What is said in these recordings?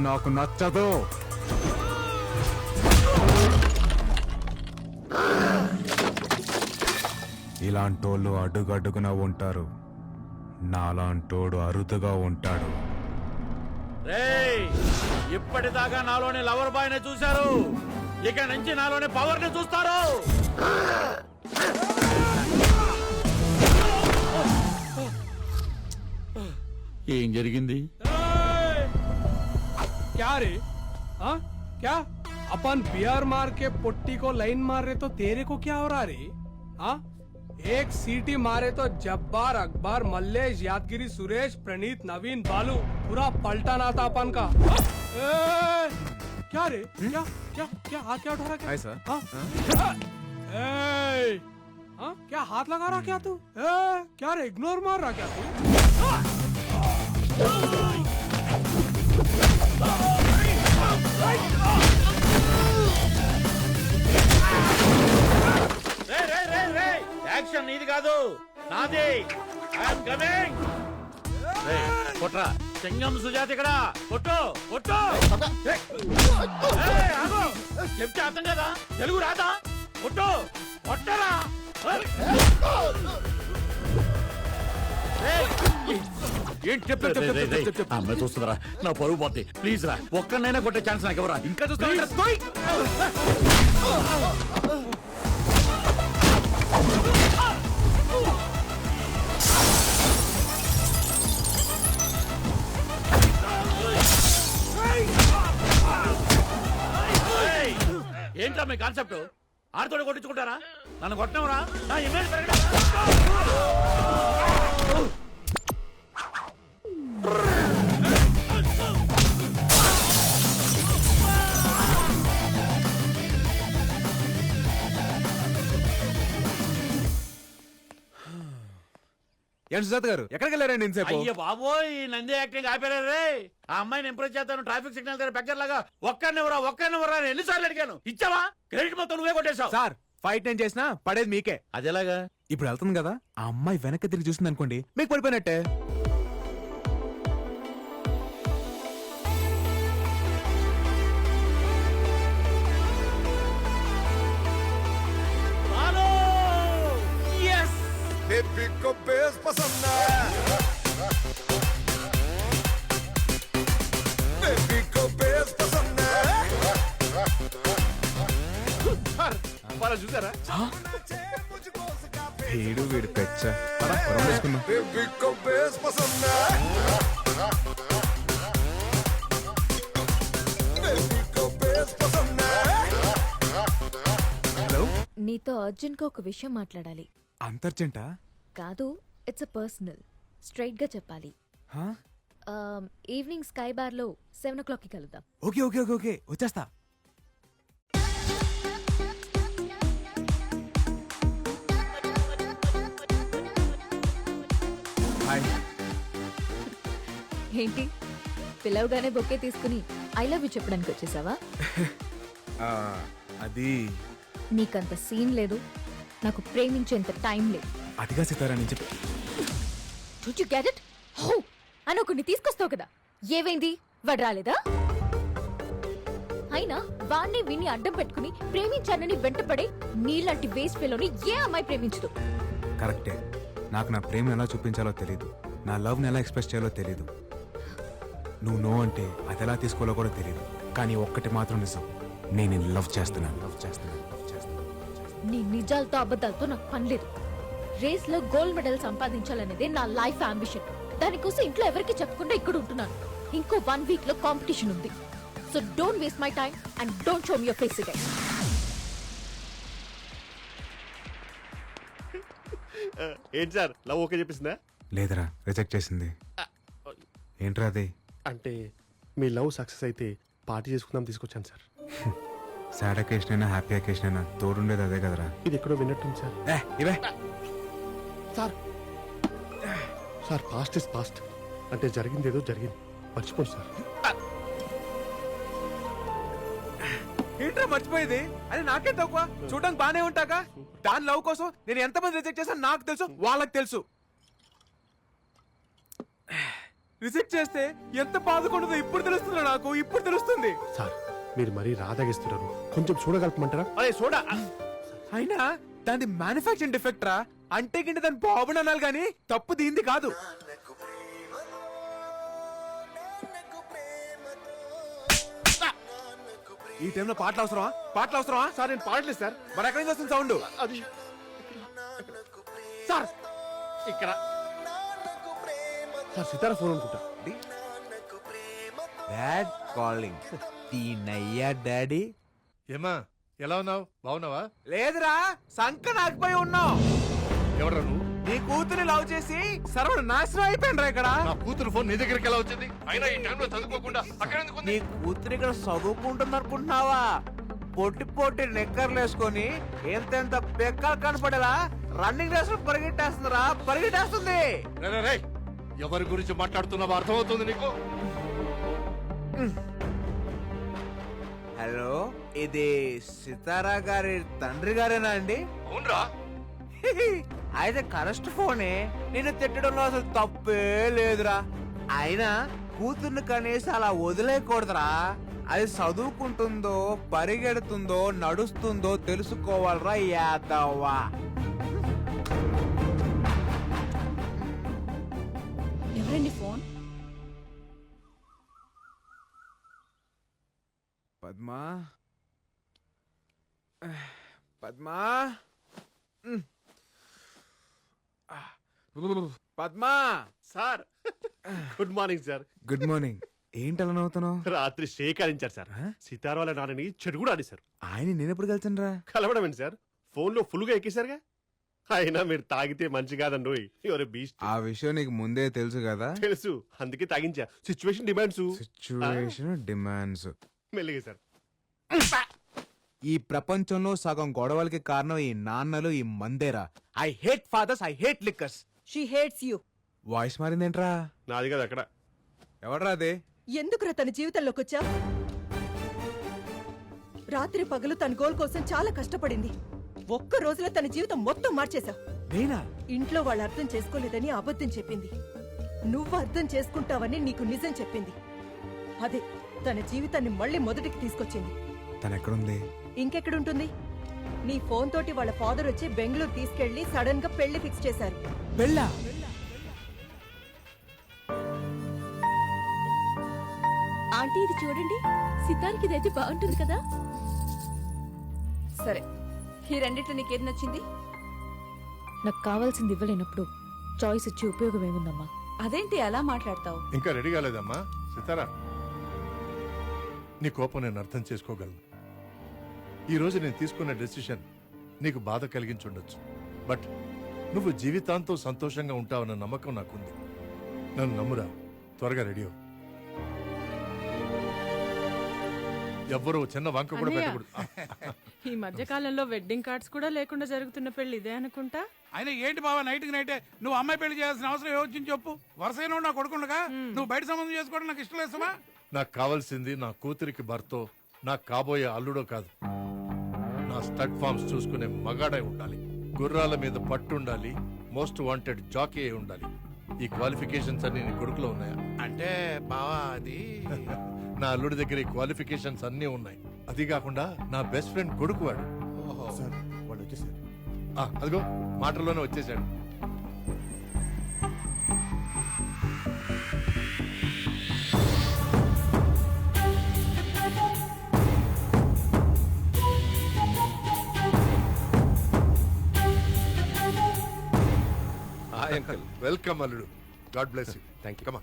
నాకు నచ్చదు. ఇలాంటోళ్ళు అడుగడుగున ఉంటారు, నాలాంటోడు అరుదుగా ఉంటాడు. ఇప్పటిదాకా నాలోని లవర్ బాయ్ ని చూశారు, ఇక నుంచి నాలోని పవర్ ని చూస్తారు. ఏం జరిగింది? क्या रे? हाँ क्या अपन बियर मार के पुट्टी को लाइन मार रहे तो तेरे को क्या हो रहा रे? हाँ एक सीटी मारे तो जब्बार अकबर मल्लेश यादगिरी सुरेश प्रणीत नवीन बालू पूरा पलटन आता अपन का. क्या रे? क्या क्या क्या हाथ क्या उठा रहा? Hi sir. हाँ क्या हाथ लगा रहा क्या तू? क्या रे इग्नोर मार रहा क्या तू? యాక్షన్ నీది కాదు, నాది. I'm coming. కొట్రా సింగం సుజాత ఇక్కడ. కొట్టు కొట్టు. ఆగు, చెప్తే అర్థం కదా, తెలుగు రాదా? కొట్టు కొట్టరా. అమ్మాయి చూస్తుందిరా, నా పరుగు పోతే. ప్లీజ్ రా, ఒక్కనైనా కొట్టే ఛాన్స్ నాకు ఎవరా? ఇంకా చూస్తా. ఏంట్రా మీ కాన్సెప్ట్? ఆడతోడు కొట్టించుకుంటారా? నన్ను కొట్టనవరా? నా ఇమేజ్ ఏంటి సుజాత గారు, ఎక్కడికి వెళ్ళారండి ఇంతసేపు? అయ్య బాబోయ్, నంది యాక్టింగ్ ఆపేరే. ఆ అమ్మాయిని ఇంప్రెస్ చేస్తాను ట్రాఫిక్ సిగ్నల్ దగ్గర బెగ్గర్ లాగా. ఒక్కరినివరా ఎన్నిసార్లు అడిగాను, ఇచ్చావా? క్రెడిట్ మొత్తం నువ్వే కొట్టేశావు. సార్, ఫైట్ నేను చేసినా పడేది మీకే. అదేలాగా? ఇప్పుడు వెళ్తుంది కదా, ఆ అమ్మాయి వెనక్కి తిరిగి చూస్తుంది అనుకోండి, మీకు పడిపోయినట్టే. बेबी को बेस पसंद है, बेबी को बेस पसंद है. చూసారా? వీడు పెచ్చ. बेबी को बेस पसंद है, बेबी को बेस पसंद है. హలో, నీతో అర్జున్ కి ఒక విషయం మాట్లాడాలి. అంతర్జంట కాదు, ఇట్స్ అ పర్సనల్. స్ట్రైట్ గా చెప్పాలి. ఈవినింగ్ స్కై బార్ లో 7 o'clock కి కలుద్దాం. ఓకే ఓకే ఓకే ఓకే, వచ్చేస్తా. హాయ్. ఏంటి పిలవగానే బొకే తీసుకుని ఐ లవ్ యూ చెప్పడానికి వచ్చేసావా? అది నీకంత సీన్ లేదు, నాకు ప్రేమించేంత టైం లేదు. అదిగా సితారా నేను చెప్పి. Don't you get it? హో అని ఒకరిని తీసుకొస్తావు కదా, ఏవైంది? వాడు రాలేదా? అయినా వాణ్ణి విని అడ్డం పెట్టుకుని ప్రేమించానని వెంటపడే నీలాంటి వేస్ట్ ఫెలోని ఏ అమ్మాయి ప్రేమించదు. కరెక్టే, నాకు నా ప్రేమ ఎలా చూపించాలో తెలీదు, నా లవ్ని ఎలా ఎక్స్ప్రెస్ చేయాలో తెలీదు. నువ్వు నో అంటే అది ఎలా తీసుకోవాలో కూడా తెలీదు. కానీ ఒక్కటి మాత్రం నిజం, నేను లవ్ చేస్తున్నాను. నీ నిజాలతో అబద్ధాలతో నాకు పని లేదు. రేస్ లో గోల్డ్ మెడల్ సంపాదించాలనేదే నా లైఫ్ అంబిషన్. దానికోసం ఇంట్లో ఎవరికి చెప్పకుండా ఇక్కడ ఉంటున్నాను. ఇంకో 1 week లో కాంపిటీషన్ ఉంది. So don't waste my time and don't show me your face again. ఏంటి సార్, లవ్ ఓకే చెప్పేసిందా? లేదరా, రిజెక్ట్ చేసింది. ఏంట్రా అది? అంటే మీ లవ్ సక్సెస్ అయితే పార్టీ చేసుకుందాం తీసుకొచ్చాను సార్. సాడ్ అకేషన్ అయినా హ్యాపీ అకేషన్ అయినా తోడుండేది అదే కదరా. ఇది ఎక్కడో విన్నట్టుంది సార్. ఇవే sir sir past is past. అంటే జరిగింది ఏదో జరిగింది, మర్చిపోండి సార్. ఏంట్రా మర్చిపోయేది? అది నాకే తక్కువ, చూడడానికి బానే ఉంటాగా. దాని లవ్ కోసం నేను ఎంతమంది రిజెక్ట్ చేశాను నాకు తెలుసు, వాళ్ళకి తెలుసు. రిజెక్ట్ చేస్తే ఎంత బాధకుంటుందో ఇప్పుడు తెలుస్తుంది నాకు, ఇప్పుడు తెలుస్తుంది. సార్ మీరు మరీ రాదాగిస్తున్నారు, కొంచెం చూడగలపమంటారా? అరే చూడా అయినా దాని మ్యానుఫాక్చరింగ్ డిఫెక్ట్ రా, అంటే కింద దాని బాబుని అనాలి కానీ తప్పు దీంది కాదు. ఈ టైంలో పాటలు అవసరమా? పాటలు అవసరమా? సార్ నేను పాడలేదు సార్. మరి ఎక్కడి నుంచి వస్తుంది సౌండ్? అది సార్ ఇక్కడ సార్ సితారా ఫోన్ అనుకుంటా. Dad calling. దీనయ్యా డాడీ. ఏమా ఎలా ఉన్నావు? బాగున్నావా? లేదురా, సంక నాకుపోయి ఉన్నావు. ఎవరా నువ్వు? నీ కూతురు లవ్ చేసి సర్వడు నాశనం అయిపోయినరా ఇక్కడ. నా కూతురు ఫోన్ నీ దగ్గరికి ఎలా వచ్చింది? అయినా ఈ టైంలో చదువుకోకుండా అక్కడ ఎందుకు ఉంది? నీ కూతురు ఇక్కడ చదువుకుంటుంది అనుకుంటున్నావా? పొట్టి పొట్టి నెక్కర్లు వేసుకొని ఎంతెంత పెక్కలు కనపడేలా రన్నింగ్ రేస్ పరిగెట్టేస్తుందిరా, పరిగెట్టేస్తుంది. రే, రే, రే, ఎవరి గురించి మాట్లాడుతున్నావో అర్థమవుతుంది నీకు? హలో, ఇది సితారా గారి తండ్రి గారేనా అండి? అవునరా. అయితే కరెస్ట్ ఫోనే. నేను తిట్టడంలో అసలు తప్పే లేదురా. అయినా కూతుర్ని కనీసం అలా వదిలేయకూడదురా. అది చదువుకుంటుందో, పరిగెడుతుందో, నడుస్తుందో తెలుసుకోవాలరా యాదవ్వా. ఎవరండి phone? Padma, Padma, Padma. Sir good morning sir. Good morning. ఏంటి అలా నవ్వుతున్నావు? రాత్రి సేకరించారు సార్. సితార్ వాళ్ళ నాన్నని చెడు కూడా ఆడేశారు. ఆయన నేను ఎప్పుడు కలిసాను రా? కలవడం ఏంటి సార్, ఫోన్ లో ఫుల్ గా ఎక్కేశారుగా. అయినా మీరు తాగితే మంచి కాదండి. ఎవరు బీస్ట్ ఆ విషయం నీకు ముందే తెలుసు కదా. తెలుసు, అందుకే తాగించా. Situation demands. Situation demands. మెల్లిగా సార్. ఈ ప్రపంచంలో సగం గొడవలకి కారణం ఈ నాన్నలు, ఈ మందేరా. I hate fathers, I hate liquors. She hates you. Voice మారిందేంట్రా? నాది కదా అక్కడ. ఎవడ్రా అదే? ఎందుకురా తన జీవితంలోకి వచ్చా? రాత్రి పగలు తన గోల్ కోసం చాలా కష్టపడింది. ఒక్క రోజులో తన జీవితం మొత్తం మార్చేశా. నేనా? ఇంట్లో వాళ్ళు అర్థం చేసుకోలేదని అబద్ధం చెప్పింది. నువ్వు అర్థం చేసుకుంటావని నీకు నిజం చెప్పింది. అదే తన జీవితాన్ని మళ్ళీ మొదటికి తీసుకొచ్చింది. తను ఎక్కడుంది? ఇంకెక్కడుంటుంది? నీ ఫోన్ తోటి వాళ్ళ ఫాదర్ వచ్చి బెంగళూరు తీసుకెళ్లి సడన్ గా పెళ్లి ఫిక్స్ చేశారు. పెళ్ళా? ఆంటీ ఇది చూడండి, సితార్కి ఇదైతే బాగుంటుంది కదా. సరే, ఈ రెండిట్లో నీకేది నచ్చింది? నాకు కావాల్సింది ఇవ్వలేనప్పుడు చాయిస్ ఇచ్చి ఉపయోగం ఏముందమ్మా? అదేంటి అలా మాట్లాడతావు? ఇంకా రెడీ కాలేదమ్మా సితారా? నీ కోపం నేను అర్థం చేసుకోగలను. ఈ రోజు నేను తీసుకున్న డెసిషన్ నీకు బాధ కలిగించుండొచ్చు. బట్ నువ్వు జీవితాంతం సంతోషంగా ఉంటావన్న నమ్మకం నాకుంది. నన్ను నమ్మురా. త్వరగా రెడీ అవ్వు. ఎవ్వరూ చిన్న వంక కూడా అన్నయ్య. పెట్టకూడదు. ఈ మధ్య కాలంలో వెడ్డింగ్ కార్డ్స్ కూడా లేకుండా జరుగుతున్న పెళ్లి ఇదే అనుకుంటా. అయినా ఏంటి బావా నైట్కి నైటే నువ్వు అమ్మాయి పెళ్లి చేయాల్సిన అవసరం ఏమొచ్చింది చెప్పు. వరుసైన నా కొడుకుండగా నువ్వు బయట సంబంధం చేసుకోవడం నాకు ఇష్టం లేదమ్మా. నాకు కావాల్సింది నా కూతురికి భర్తో, నాకు కాబోయే అల్లుడో కాదు. నా స్టడ్ ఫార్మ్స్ చూసుకునే మగాడై ఉండాలి. గుర్రాల మీద పట్టుండాలి. మోస్ట్ వాంటెడ్ జాకీ అయి ఉండాలి. ఈ క్వాలిఫికేషన్స్ అన్ని నీ కొడుకులో ఉన్నాయా? అంటే బావా అది నా అల్లుడి దగ్గర ఈ క్వాలిఫికేషన్స్ అన్నీ ఉన్నాయి. అది కాకుండా నా బెస్ట్ ఫ్రెండ్ కొడుకు వాడు. వాళ్ళు వచ్చేసారు. అదిగో మాటల్లోనే వచ్చేసాడు. వెల్కమ్ అల్లుడు. God bless you. Thank you. కమా.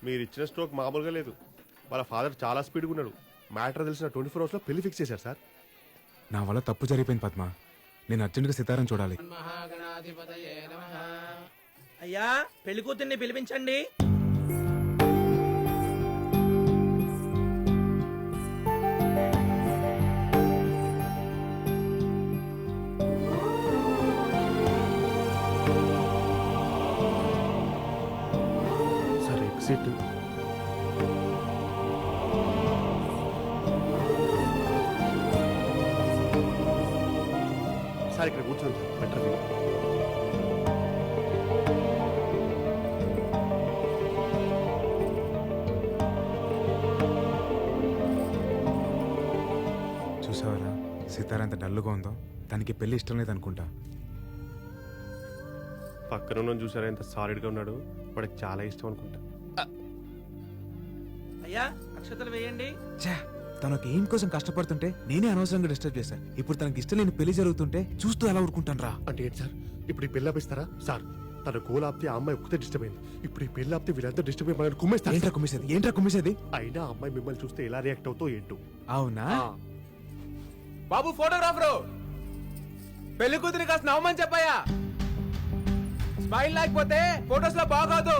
మీరు ఇచ్చిన స్ట్రోక్ మామూలుగా లేదు. వాళ్ళ ఫాదర్ చాలా స్పీడ్గా ఉన్నాడు. మ్యాటర్ తెలిసిన 24 hours లో పెళ్లి ఫిక్స్ చేశారు సార్. నా వల్ల తప్పు జరిగిపోయింది పద్మ. నేను అర్జెంట్గా సితారం చూడాలి. అయ్యా, పెళ్లి కూతుర్ని పిలిపించండి. Sir exit. సార్ ఇక్కడ కూర్చోండి సార్ బెటర్ వ్యూ. చూసావరా సితార ఎంత డల్లుగా ఉందో, తనకి పెళ్లి ఇష్టం లేదనుకుంటా. పక్కన ఉన్న చూసారా ఎంత సాలిడ్గా ఉన్నాడు, వాడికి చాలా ఇష్టం అనుకుంటా. అయ్యా అక్షతలు వేయండి. ఛా, తను ఒక ఎయిమ్ కోసం కష్టపడుతుంటే నేనే అనవసరంగా డిస్టర్బ్ చేశాను. ఇప్పుడు తనకి ఇష్టం లేని పెళ్లి జరుగుతుంటే చూస్తూ ఎలా ఊరుకుంటాను రా. అంటే ఏంటి సార్ ఇప్పుడు ఈ పెళ్ళి ఆపిస్తారా సార్? తన గోల్ ఆపితే ఆ అమ్మాయి ఒక్కతే డిస్టర్బ్ అయింది. ఇప్పుడు ఈ పెళ్ళి ఆపితే వీళ్ళంతా డిస్టర్బ్ అయ్యి కుమ్మేస్తారు. ఏంట్రా కుమ్మేసేది? అయినా ఆ అమ్మాయి మిమ్మల్ని చూస్తే ఎలా రియాక్ట్ అవుతో ఏంటో. అవునా? బాబు ఫోటోగ్రాఫరు, పెళ్లి కూతురి కాస్త నవ్వమని చెప్పాయా. స్మైల్ లేకపోతే ఫోటోస్ లో బాగోదు.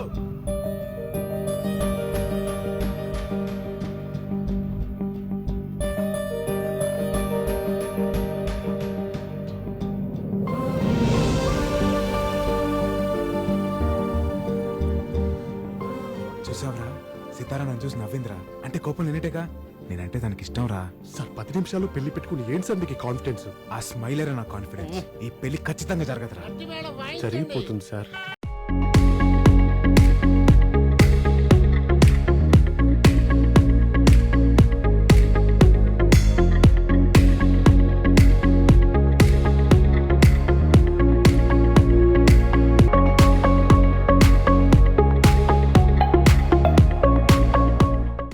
చూసావరా, సితారా నన్ను చూసి నవ్విందిరా. అంటే కోపం నేనేటేగా, నేనంటే తనకి ఇష్టం రా. సార్ 10 నిమిషాలు పెళ్లి పెట్టుకుని ఏంటి సార్ మీకు కాన్ఫిడెన్స్? ఆ స్మైలరే నా కాన్ఫిడెన్స్. ఈ పెళ్లి ఖచ్చితంగా జరగదురా. జరిగిపోతుంది సార్.